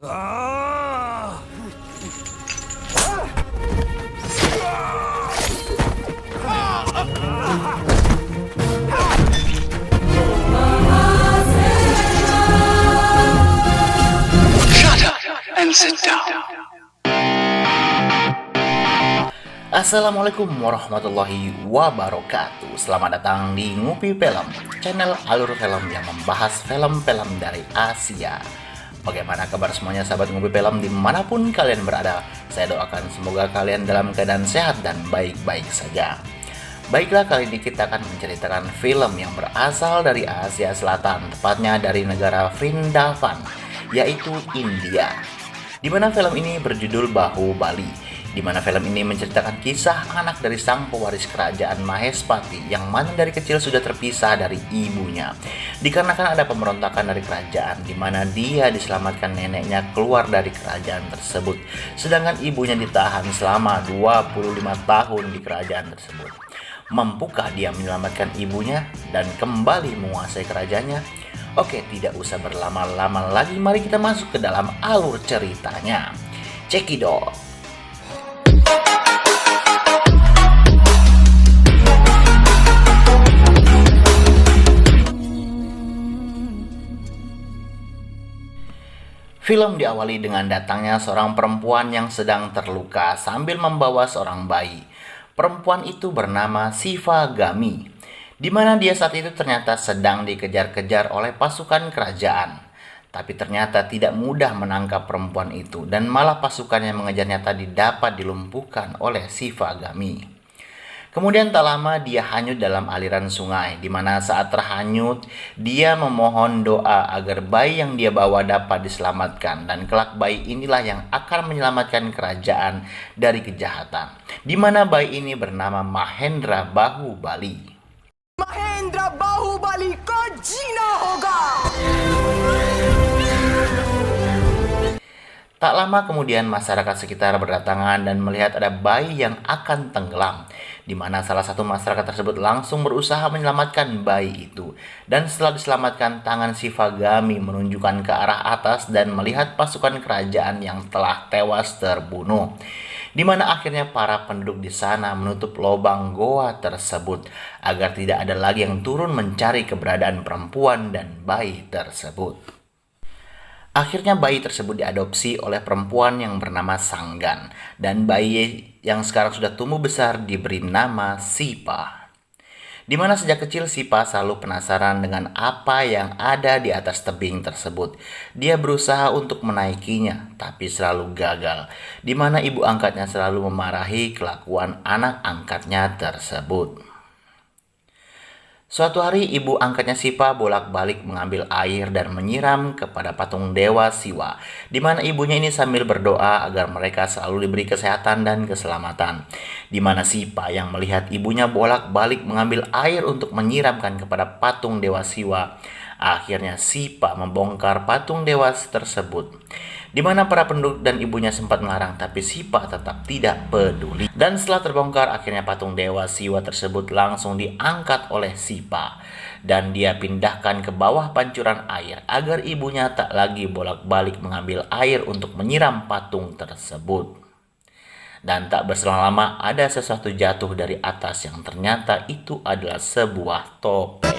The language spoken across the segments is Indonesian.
Shut up and sit down. Assalamualaikum warahmatullahi wabarakatuh. Selamat datang di Ngupi Film, channel alur film yang membahas film-film dari Asia. Bagaimana kabar semuanya sahabat Ngupi Film dimanapun kalian berada? Saya doakan semoga kalian dalam keadaan sehat dan baik-baik saja. Baiklah, kali ini kita akan menceritakan film yang berasal dari Asia Selatan, tepatnya dari negara Vrindavan, yaitu India. Di mana film ini berjudul Bahubali, di mana film ini menceritakan kisah anak dari sang pewaris kerajaan Mahespati yang mana dari kecil sudah terpisah dari ibunya. Dikarenakan ada pemberontakan dari kerajaan di mana dia diselamatkan neneknya keluar dari kerajaan tersebut, sedangkan ibunya ditahan selama 25 tahun di kerajaan tersebut. Mampukah dia menyelamatkan ibunya dan kembali menguasai kerajaannya? Oke, tidak usah berlama-lama lagi, mari kita masuk ke dalam alur ceritanya. Cekidot. Film diawali dengan datangnya seorang perempuan yang sedang terluka sambil membawa seorang bayi. Perempuan itu bernama Siva Gami, di mana dia saat itu ternyata sedang dikejar-kejar oleh pasukan kerajaan. Tapi ternyata tidak mudah menangkap perempuan itu dan malah pasukan yang mengejarnya tadi dapat dilumpuhkan oleh Siva Gami. Kemudian tak lama dia hanyut dalam aliran sungai, di mana saat terhanyut dia memohon doa agar bayi yang dia bawa dapat diselamatkan, dan kelak bayi inilah yang akan menyelamatkan kerajaan dari kejahatan, di mana bayi ini bernama Mahendra Bahubali. Mahendra Bahubali ko jeena hoga. Tak lama kemudian masyarakat sekitar berdatangan dan melihat ada bayi yang akan tenggelam, di mana salah satu masyarakat tersebut langsung berusaha menyelamatkan bayi itu. Dan setelah diselamatkan, tangan Siva Gami menunjukkan ke arah atas dan melihat pasukan kerajaan yang telah tewas terbunuh, di mana akhirnya para penduduk di sana menutup lubang goa tersebut agar tidak ada lagi yang turun mencari keberadaan perempuan dan bayi tersebut. Akhirnya bayi tersebut diadopsi oleh perempuan yang bernama Sanggan, dan bayi yang sekarang sudah tumbuh besar diberi nama Sipa. Di mana sejak kecil Sipa selalu penasaran dengan apa yang ada di atas tebing tersebut. Dia berusaha untuk menaikinya, tapi selalu gagal, di mana ibu angkatnya selalu memarahi kelakuan anak angkatnya tersebut. Suatu hari ibu angkatnya Sipa bolak-balik mengambil air dan menyiram kepada patung dewa Siwa, di mana ibunya ini sambil berdoa agar mereka selalu diberi kesehatan dan keselamatan. Di mana Sipa yang melihat ibunya bolak-balik mengambil air untuk menyiramkan kepada patung dewa Siwa, akhirnya Sipa membongkar patung dewa tersebut, di mana para penduduk dan ibunya sempat melarang, tapi Sipa tetap tidak peduli. Dan setelah terbongkar, akhirnya patung dewa Siwa tersebut langsung diangkat oleh Sipa, dan dia pindahkan ke bawah pancuran air agar ibunya tak lagi bolak-balik mengambil air untuk menyiram patung tersebut. Dan tak berselang lama ada sesuatu jatuh dari atas yang ternyata itu adalah sebuah topeng.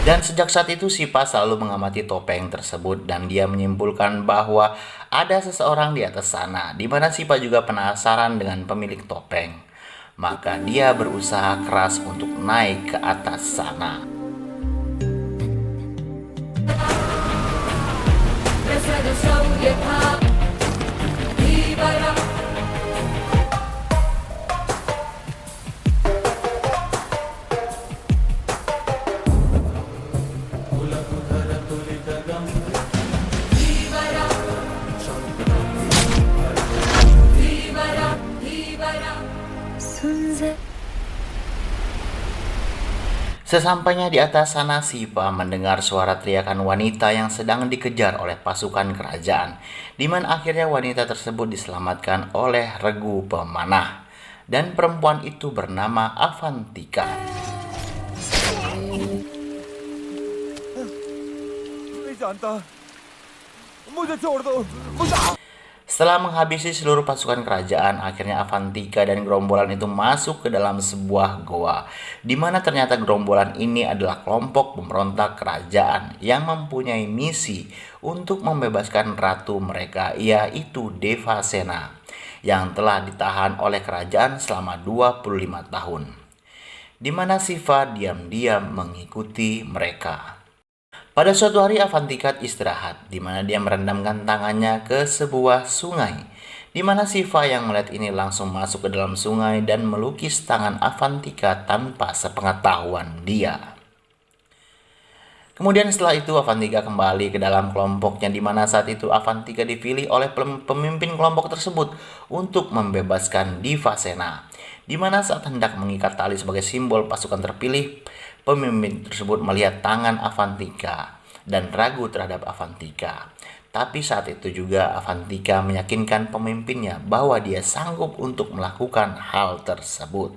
Dan sejak saat itu Sipa selalu mengamati topeng tersebut, dan dia menyimpulkan bahwa ada seseorang di atas sana, di mana Sipa juga penasaran dengan pemilik topeng. Maka dia berusaha keras untuk naik ke atas sana. Sesampainya di atas sana, Siva mendengar suara teriakan wanita yang sedang dikejar oleh pasukan kerajaan, di mana akhirnya wanita tersebut diselamatkan oleh regu pemanah, dan perempuan itu bernama Avantika. Setelah menghabisi seluruh pasukan kerajaan, akhirnya Avantika dan gerombolan itu masuk ke dalam sebuah goa, di mana ternyata gerombolan ini adalah kelompok pemberontak kerajaan yang mempunyai misi untuk membebaskan ratu mereka, yaitu Devasena, yang telah ditahan oleh kerajaan selama 25 tahun, di mana Siva diam-diam mengikuti mereka. Pada suatu hari Avantika istirahat, di mana dia merendamkan tangannya ke sebuah sungai, di mana Siva yang melihat ini langsung masuk ke dalam sungai dan melukis tangan Avantika tanpa sepengetahuan dia. Kemudian setelah itu Avantika kembali ke dalam kelompoknya, di mana saat itu Avantika dipilih oleh pemimpin kelompok tersebut untuk membebaskan Devasena, di mana saat hendak mengikat tali sebagai simbol pasukan terpilih, pemimpin tersebut melihat tangan Avantika dan ragu terhadap Avantika. Tapi saat itu juga Avantika meyakinkan pemimpinnya bahwa dia sanggup untuk melakukan hal tersebut.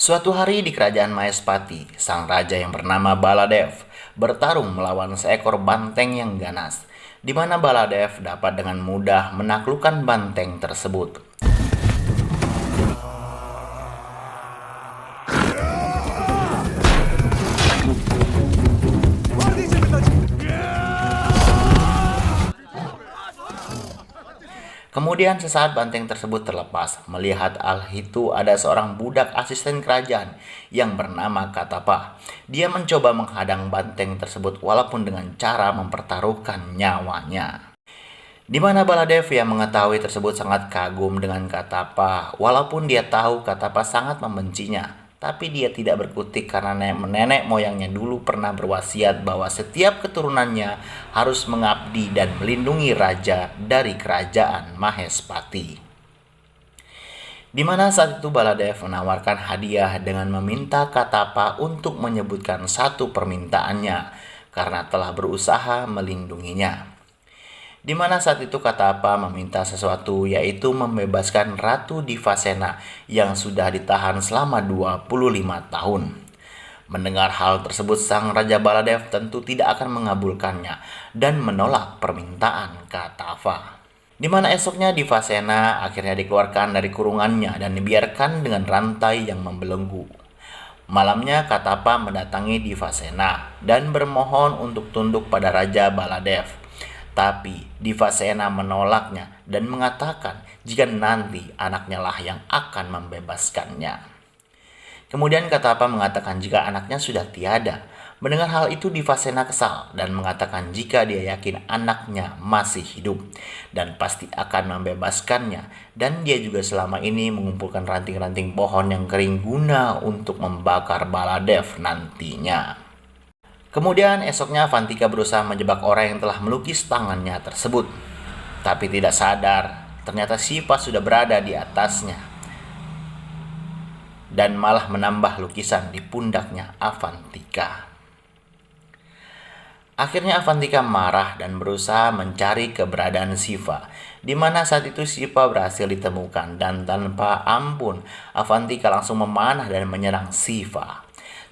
Suatu hari di kerajaan Mahespati, sang raja yang bernama Baladev bertarung melawan seekor banteng yang ganas, di mana Baladev dapat dengan mudah menaklukkan banteng tersebut. Kemudian sesaat banteng tersebut terlepas, melihat hal itu ada seorang budak asisten kerajaan yang bernama Katapa. Dia mencoba menghadang banteng tersebut walaupun dengan cara mempertaruhkan nyawanya. Di mana Baladev yang mengetahui tersebut sangat kagum dengan Katapa, walaupun dia tahu Katapa sangat membencinya. Tapi dia tidak berkutik karena nenek moyangnya dulu pernah berwasiat bahwa setiap keturunannya harus mengabdi dan melindungi raja dari kerajaan Mahespati. Di mana saat itu Baladev menawarkan hadiah dengan meminta Katapa untuk menyebutkan satu permintaannya karena telah berusaha melindunginya. Di mana saat itu Katapa meminta sesuatu, yaitu membebaskan Ratu Devasena yang sudah ditahan selama 25 tahun. Mendengar hal tersebut, sang Raja Baladev tentu tidak akan mengabulkannya dan menolak permintaan Katapa. Di mana esoknya Devasena akhirnya dikeluarkan dari kurungannya dan dibiarkan dengan rantai yang membelenggu. Malamnya Katapa mendatangi Devasena dan bermohon untuk tunduk pada Raja Baladev. Tapi Devasena menolaknya dan mengatakan jika nanti anaknya lah yang akan membebaskannya. Kemudian Katapa mengatakan jika anaknya sudah tiada. Mendengar hal itu Devasena kesal dan mengatakan jika dia yakin anaknya masih hidup dan pasti akan membebaskannya. Dan dia juga selama ini mengumpulkan ranting-ranting pohon yang kering guna untuk membakar Baladev nantinya. Kemudian esoknya Avantika berusaha menjebak orang yang telah melukis tangannya tersebut. Tapi tidak sadar, ternyata Siva sudah berada di atasnya. Dan malah menambah lukisan di pundaknya Avantika. Akhirnya Avantika marah dan berusaha mencari keberadaan Siva. Di mana saat itu Siva berhasil ditemukan dan tanpa ampun Avantika langsung memanah dan menyerang Siva.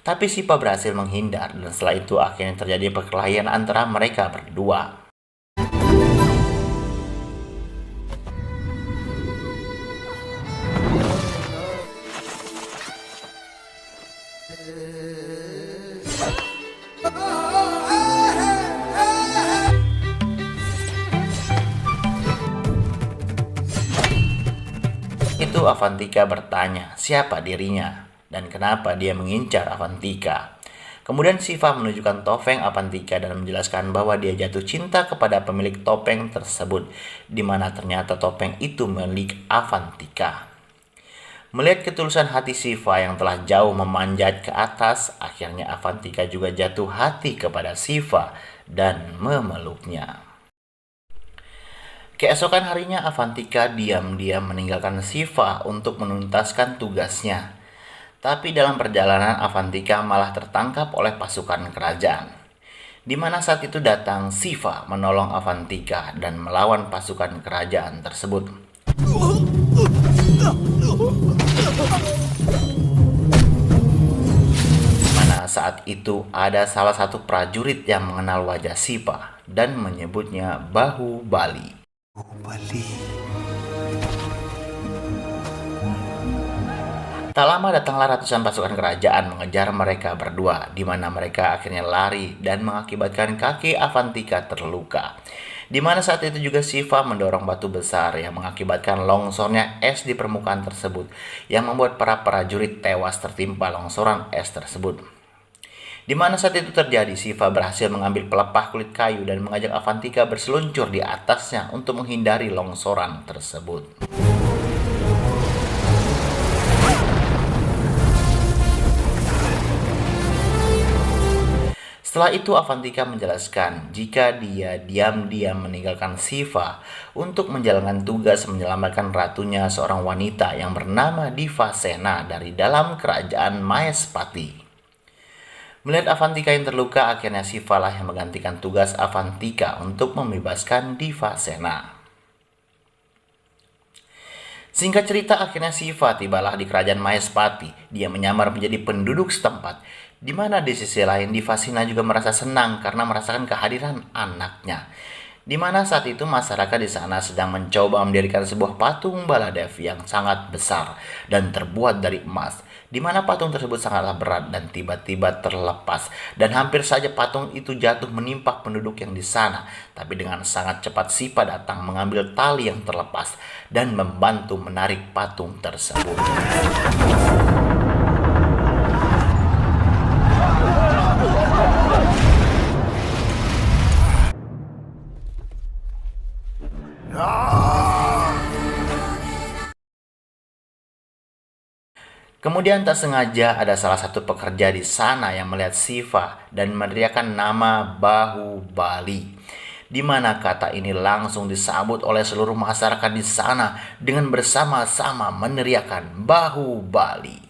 Tapi Siva berhasil menghindar dan setelah itu akhirnya terjadi perkelahian antara mereka berdua. Itu Avantika bertanya siapa dirinya dan kenapa dia mengincar Avantika. Kemudian Siva menunjukkan topeng Avantika dan menjelaskan bahwa dia jatuh cinta kepada pemilik topeng tersebut, di mana ternyata topeng itu milik Avantika. Melihat ketulusan hati Siva yang telah jauh memanjat ke atas, akhirnya Avantika juga jatuh hati kepada Siva dan memeluknya. Keesokan harinya Avantika diam-diam meninggalkan Shiva untuk menuntaskan tugasnya. Tapi dalam perjalanan Avantika malah tertangkap oleh pasukan kerajaan. Di mana saat itu datang Shiva menolong Avantika dan melawan pasukan kerajaan tersebut. Mana saat itu ada salah satu prajurit yang mengenal wajah Shiva dan menyebutnya Bahubali. Tak lama datanglah ratusan pasukan kerajaan mengejar mereka berdua, di mana mereka akhirnya lari dan mengakibatkan kaki Avantika terluka. Di mana saat itu juga Shiva mendorong batu besar yang mengakibatkan longsornya es di permukaan tersebut, yang membuat para prajurit tewas tertimpa longsoran es tersebut. Di mana saat itu terjadi, Shiva berhasil mengambil pelepah kulit kayu dan mengajak Avantika berseluncur di atasnya untuk menghindari longsoran tersebut. Setelah itu Avantika menjelaskan jika dia diam-diam meninggalkan Shiva untuk menjalankan tugas menyelamatkan ratunya, seorang wanita yang bernama Divasena dari dalam kerajaan Mahespati. Melihat Avantika yang terluka, akhirnya Shiva lah yang menggantikan tugas Avantika untuk membebaskan Divasena. Singkat cerita, akhirnya Shiva tibalah di kerajaan Mahespati. Dia menyamar menjadi penduduk setempat, di mana di sisi lain Divasena juga merasa senang karena merasakan kehadiran anaknya. Di mana saat itu masyarakat di sana sedang mencoba mendirikan sebuah patung Baladev yang sangat besar dan terbuat dari emas, di mana patung tersebut sangatlah berat dan tiba-tiba terlepas, dan hampir saja patung itu jatuh menimpa penduduk yang di sana. Tapi dengan sangat cepat Shiva datang mengambil tali yang terlepas dan membantu menarik patung tersebut. Kemudian tak sengaja ada salah satu pekerja di sana yang melihat Shiva dan meneriakkan nama Bahubali, di mana kata ini langsung disambut oleh seluruh masyarakat di sana dengan bersama-sama meneriakkan Bahubali.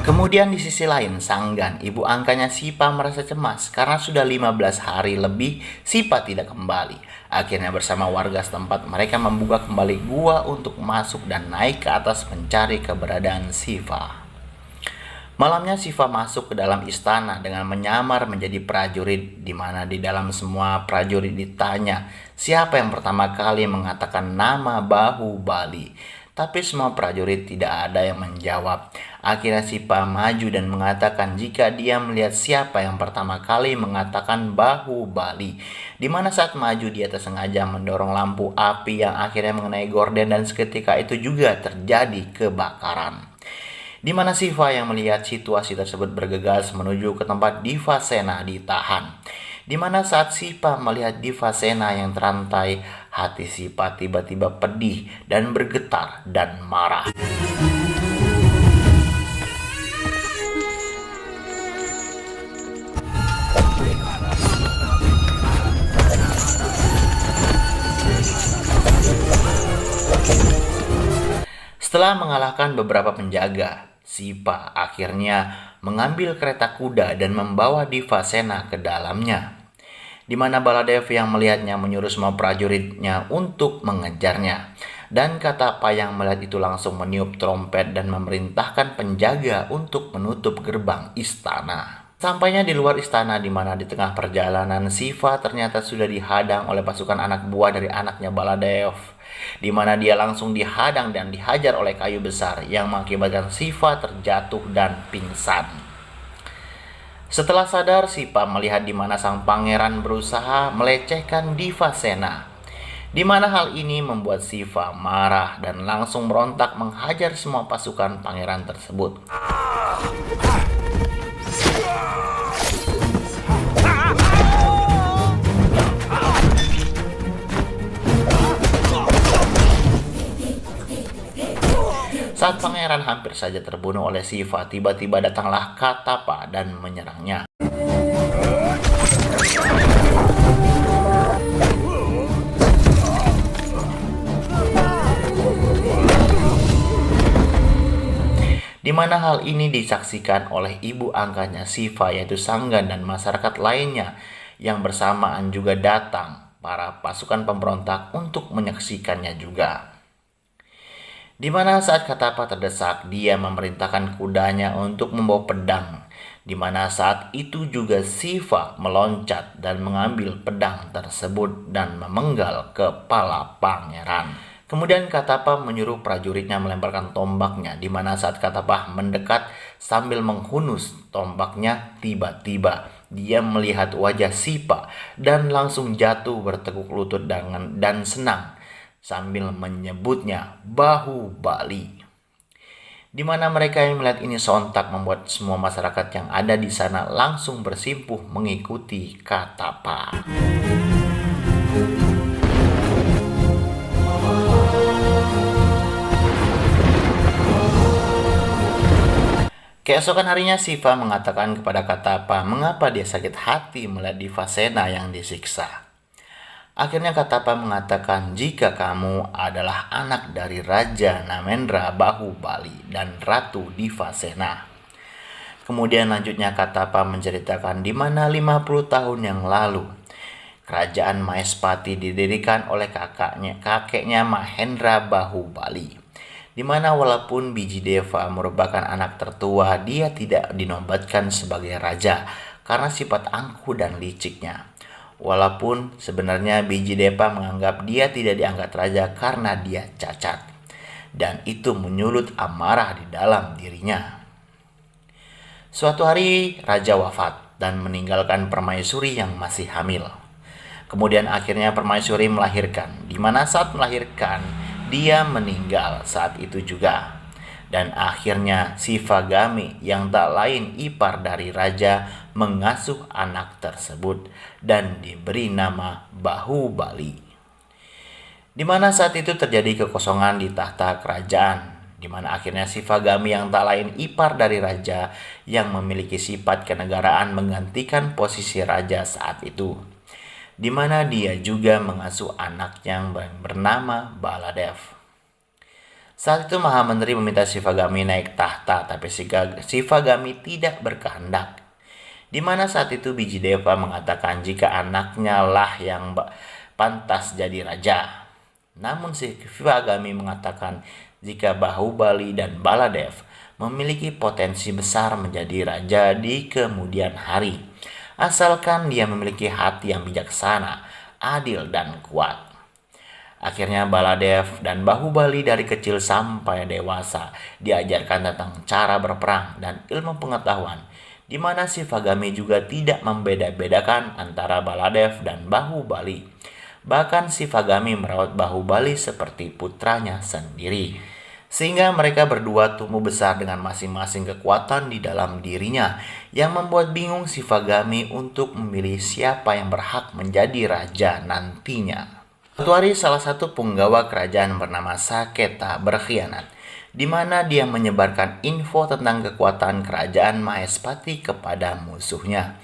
Kemudian di sisi lain, Sanggan, ibu angkanya Shiva, merasa cemas karena sudah 15 hari lebih Shiva tidak kembali. Akhirnya bersama warga setempat mereka membuka kembali gua untuk masuk dan naik ke atas mencari keberadaan Shiva. Malamnya Shiva masuk ke dalam istana dengan menyamar menjadi prajurit, di mana di dalam semua prajurit ditanya siapa yang pertama kali mengatakan nama Bahubali. Tapi semua prajurit tidak ada yang menjawab. Akhirnya Shiva maju dan mengatakan jika dia melihat siapa yang pertama kali mengatakan Bahubali. Di mana saat maju dia tersengaja mendorong lampu api yang akhirnya mengenai gorden dan seketika itu juga terjadi kebakaran. Di mana Shiva yang melihat situasi tersebut bergegas menuju ke tempat Divasena ditahan. Di mana saat Shiva melihat Divasena yang terantai, hati Shiva tiba-tiba pedih dan bergetar dan marah. Setelah mengalahkan beberapa penjaga, Shiva akhirnya mengambil kereta kuda dan membawa Divasena ke dalamnya. Di mana Baladev yang melihatnya menyuruh semua prajuritnya untuk mengejarnya. Dan Katapa yang melihat itu langsung meniup trompet dan memerintahkan penjaga untuk menutup gerbang istana. Sampainya di luar istana, di mana di tengah perjalanan Shiva ternyata sudah dihadang oleh pasukan anak buah dari anaknya Baladev, di mana dia langsung dihadang dan dihajar oleh kayu besar yang mengakibatkan Shiva terjatuh dan pingsan. Setelah sadar, Shiva melihat di mana sang pangeran berusaha melecehkan Divasena, di mana hal ini membuat Shiva marah dan langsung merontak menghajar semua pasukan pangeran tersebut. Saat pangeran hampir saja terbunuh oleh Shiva, tiba-tiba datanglah Katapa dan menyerangnya. Di mana hal ini disaksikan oleh ibu angkatnya Shiva yaitu Sanggan dan masyarakat lainnya yang bersamaan juga datang para pasukan pemberontak untuk menyaksikannya juga. Di mana saat Katapa terdesak, dia memerintahkan kudanya untuk membawa pedang. Di mana saat itu juga Shiva meloncat dan mengambil pedang tersebut dan memenggal kepala pangeran. Kemudian Katapa menyuruh prajuritnya melemparkan tombaknya, di mana saat Katapa mendekat sambil menghunus tombaknya, tiba-tiba dia melihat wajah Shiva dan langsung jatuh bertekuk lutut dan senang sambil menyebutnya Bahubali. Di mana mereka yang melihat ini sontak membuat semua masyarakat yang ada di sana langsung bersimpuh mengikuti Katapa. Keesokan harinya Shiva mengatakan kepada Katapa mengapa dia sakit hati melihat Divasena yang disiksa. Akhirnya Katapa mengatakan jika kamu adalah anak dari Raja Namendra Bahubali dan Ratu Divasena. Kemudian lanjutnya Katapa menceritakan di mana 50 tahun yang lalu kerajaan Mahespati didirikan oleh kakeknya Mahendra Bahubali. Di mana walaupun Bijideva merupakan anak tertua, dia tidak dinobatkan sebagai raja karena sifat angkuh dan liciknya. Walaupun sebenarnya Bijideva menganggap dia tidak diangkat raja karena dia cacat. Dan itu menyulut amarah di dalam dirinya. Suatu hari raja wafat dan meninggalkan permaisuri yang masih hamil. Kemudian akhirnya permaisuri melahirkan, di mana saat melahirkan dia meninggal saat itu juga. Dan akhirnya Shivagami yang tak lain ipar dari raja mengasuh anak tersebut dan diberi nama Bahubali. Di mana saat itu terjadi kekosongan di tahta kerajaan, di mana akhirnya Shivagami yang tak lain ipar dari raja yang memiliki sifat kenegaraan menggantikan posisi raja saat itu. Di mana dia juga mengasuh anak yang bernama Baladev. Saat itu Mahamentri meminta Shivagami naik tahta, tapi Shivagami tidak berkehendak. Di mana saat itu Bijideva mengatakan jika anaknya lah yang pantas jadi raja. Namun Shivagami mengatakan jika Bahubali dan Baladev memiliki potensi besar menjadi raja di kemudian hari, asalkan dia memiliki hati yang bijaksana, adil, dan kuat. Akhirnya Baladev dan Bahubali dari kecil sampai dewasa diajarkan tentang cara berperang dan ilmu pengetahuan, di mana Shivagami juga tidak membeda-bedakan antara Baladev dan Bahubali. Bahkan Shivagami merawat Bahubali seperti putranya sendiri. Sehingga mereka berdua tumbuh besar dengan masing-masing kekuatan di dalam dirinya yang membuat bingung Shivagami untuk memilih siapa yang berhak menjadi raja nantinya. Suatu hari salah satu punggawa kerajaan bernama Saketa berkhianat, di mana dia menyebarkan info tentang kekuatan kerajaan Mahespati kepada musuhnya.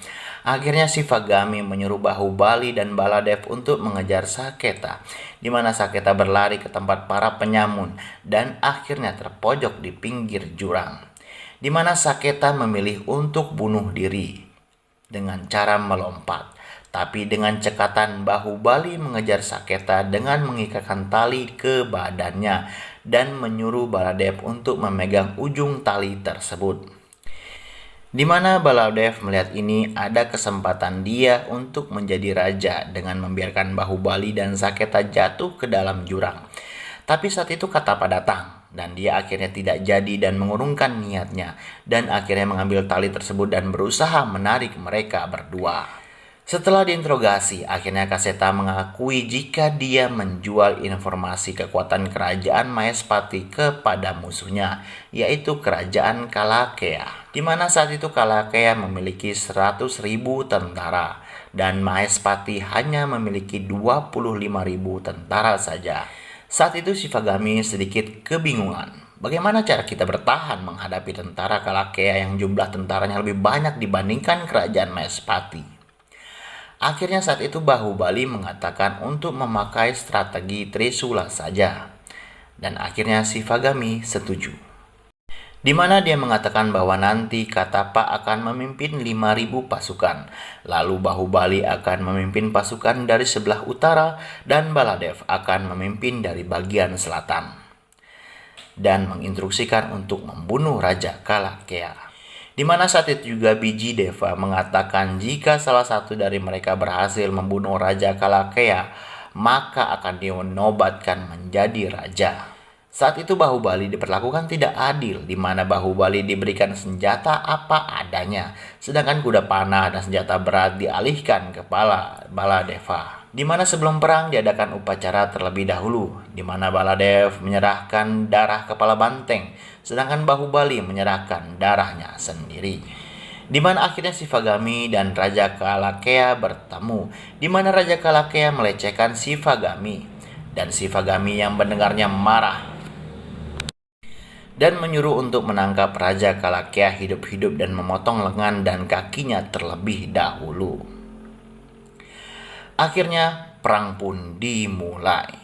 Akhirnya Shivagami menyuruh Bahubali dan Baladev untuk mengejar Saketa, di mana Saketa berlari ke tempat para penyamun dan akhirnya terpojok di pinggir jurang, di mana Saketa memilih untuk bunuh diri dengan cara melompat. Tapi dengan cekatan Bahubali mengejar Saketa dengan mengikatkan tali ke badannya dan menyuruh Baladev untuk memegang ujung tali tersebut. Di mana Baladev melihat ini ada kesempatan dia untuk menjadi raja dengan membiarkan Bahubali dan Saketa jatuh ke dalam jurang. Tapi saat itu Katapa datang dan dia akhirnya tidak jadi dan mengurungkan niatnya dan akhirnya mengambil tali tersebut dan berusaha menarik mereka berdua. Setelah diinterogasi, akhirnya Kaseta mengakui jika dia menjual informasi kekuatan kerajaan Mahespati kepada musuhnya, yaitu kerajaan Kalakea. Di mana saat itu Kalakea memiliki 100.000 tentara dan Mahespati hanya memiliki 25.000 tentara saja. Saat itu Shivagami sedikit kebingungan. Bagaimana cara kita bertahan menghadapi tentara Kalakea yang jumlah tentaranya lebih banyak dibandingkan kerajaan Mahespati? Akhirnya saat itu Bahubali mengatakan untuk memakai strategi Trisula saja. Dan akhirnya Shivagami setuju. Di mana dia mengatakan bahwa nanti Katapa akan memimpin 5.000 pasukan, lalu Bahubali akan memimpin pasukan dari sebelah utara dan Baladev akan memimpin dari bagian selatan, dan menginstruksikan untuk membunuh Raja Kalakea. Di mana saat itu juga Biji Deva mengatakan jika salah satu dari mereka berhasil membunuh Raja Kalakea, maka akan dinobatkan menjadi raja. Saat itu Bahubali diperlakukan tidak adil, di mana Bahubali diberikan senjata apa adanya, sedangkan kuda panah dan senjata berat dialihkan ke Baladeva. Di mana sebelum perang diadakan upacara terlebih dahulu, di mana Baladev menyerahkan darah kepala banteng, sedangkan Bahubali menyerahkan darahnya sendiri. Di mana akhirnya Shivagami dan Raja Kalakea bertemu, di mana Raja Kalakea melecehkan Shivagami, dan Shivagami yang mendengarnya marah dan menyuruh untuk menangkap Raja Kalakea hidup-hidup dan memotong lengan dan kakinya terlebih dahulu. Akhirnya perang pun dimulai.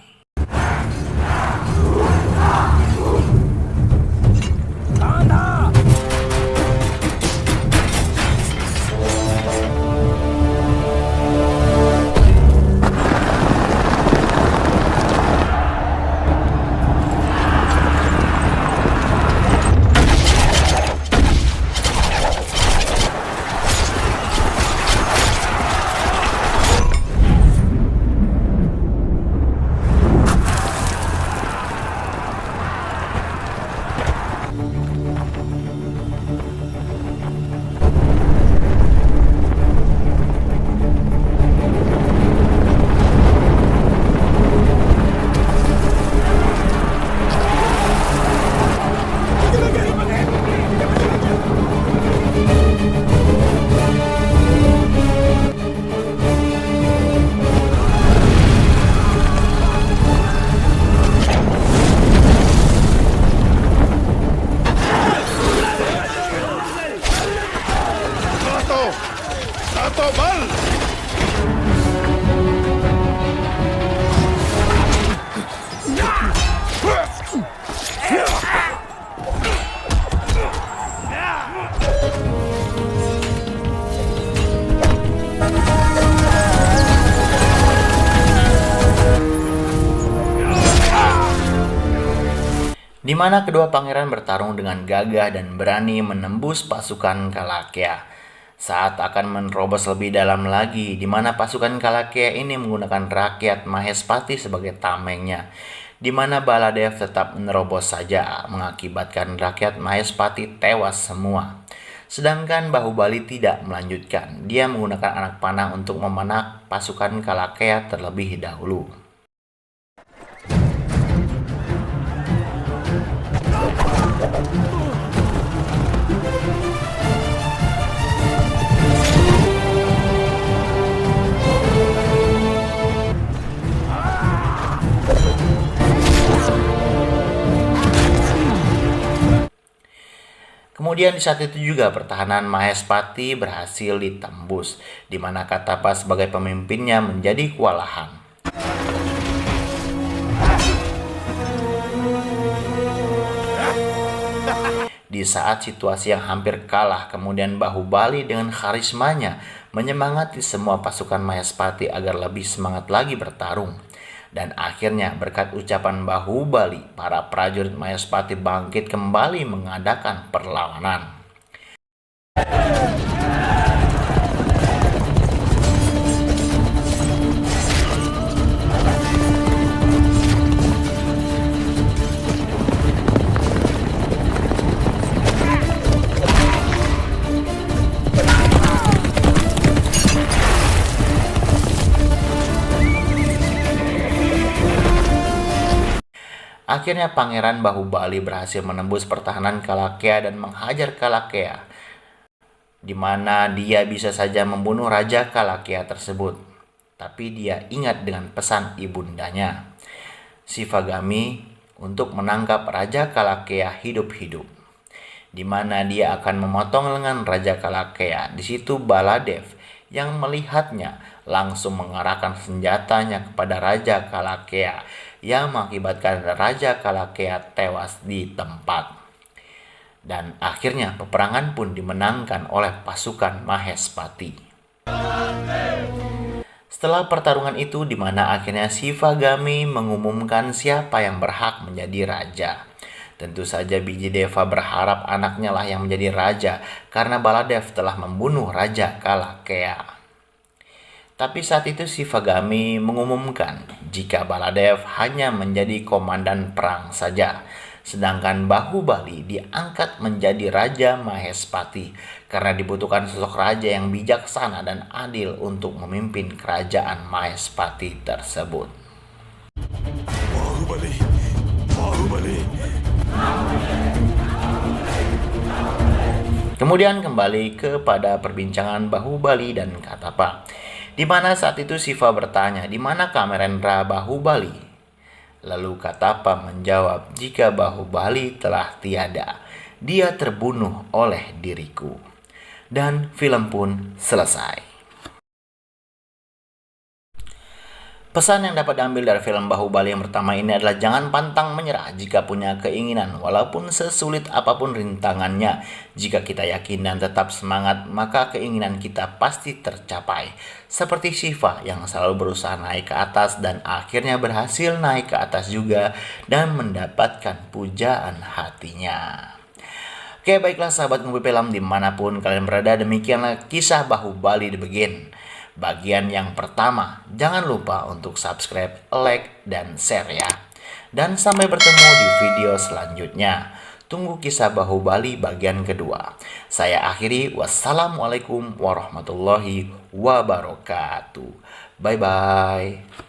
Di mana kedua pangeran bertarung dengan gagah dan berani menembus pasukan Kalakea. Saat akan menerobos lebih dalam lagi, di mana pasukan Kalakea ini menggunakan rakyat Mahespati sebagai tamengnya, di mana Baladev tetap menerobos saja, mengakibatkan rakyat Mahespati tewas semua. Sedangkan Bahubali tidak melanjutkan, dia menggunakan anak panah untuk memanah pasukan Kalakea terlebih dahulu. Kemudian di saat itu juga pertahanan Mahespati berhasil ditembus, di mana Katapa sebagai pemimpinnya menjadi kewalahan. Di saat situasi yang hampir kalah, kemudian Bahubali dengan karismanya menyemangati semua pasukan Mahespati agar lebih semangat lagi bertarung. Dan akhirnya berkat ucapan Bahubali, para prajurit Mahespati bangkit kembali mengadakan perlawanan. Akhirnya Pangeran Bahubali berhasil menembus pertahanan Kalakea dan menghajar Kalakea, di mana dia bisa saja membunuh Raja Kalakea tersebut. Tapi dia ingat dengan pesan ibundanya. Shivagami untuk menangkap Raja Kalakea hidup-hidup, di mana dia akan memotong lengan Raja Kalakea. Di situ Baladev yang melihatnya langsung mengarahkan senjatanya kepada Raja Kalakea yang mengakibatkan Raja Kalakea tewas di tempat. Dan akhirnya peperangan pun dimenangkan oleh pasukan Mahespati. Setelah pertarungan itu, di mana akhirnya Shivagami mengumumkan siapa yang berhak menjadi raja. Tentu saja Bijideva berharap anaknya lah yang menjadi raja karena Baladev telah membunuh Raja Kalakea. Tapi saat itu Shivagami mengumumkan jika Baladev hanya menjadi komandan perang saja, sedangkan Bahubali diangkat menjadi Raja Mahespati karena dibutuhkan sosok raja yang bijaksana dan adil untuk memimpin kerajaan Mahespati tersebut. Kemudian kembali kepada perbincangan Bahubali dan Katapa, di mana saat itu Shiva bertanya, "Di mana Kamerendra Bahubali?" Lalu Katapa menjawab, "Jika Bahubali telah tiada, dia terbunuh oleh diriku." Dan film pun selesai. Pesan yang dapat diambil dari film Bahubali yang pertama ini adalah jangan pantang menyerah jika punya keinginan, walaupun sesulit apapun rintangannya. Jika kita yakin dan tetap semangat, maka keinginan kita pasti tercapai. Seperti Shiva yang selalu berusaha naik ke atas dan akhirnya berhasil naik ke atas juga dan mendapatkan pujaan hatinya. Oke, baiklah sahabat Ngopi Film dimanapun kalian berada, demikianlah kisah Bahubali The Begin. Bagian yang pertama, jangan lupa untuk subscribe, like, dan share ya. Dan sampai bertemu di video selanjutnya. Tunggu kisah Bahubali bagian kedua. Saya akhiri, wassalamualaikum warahmatullahi wabarakatuh. Bye-bye.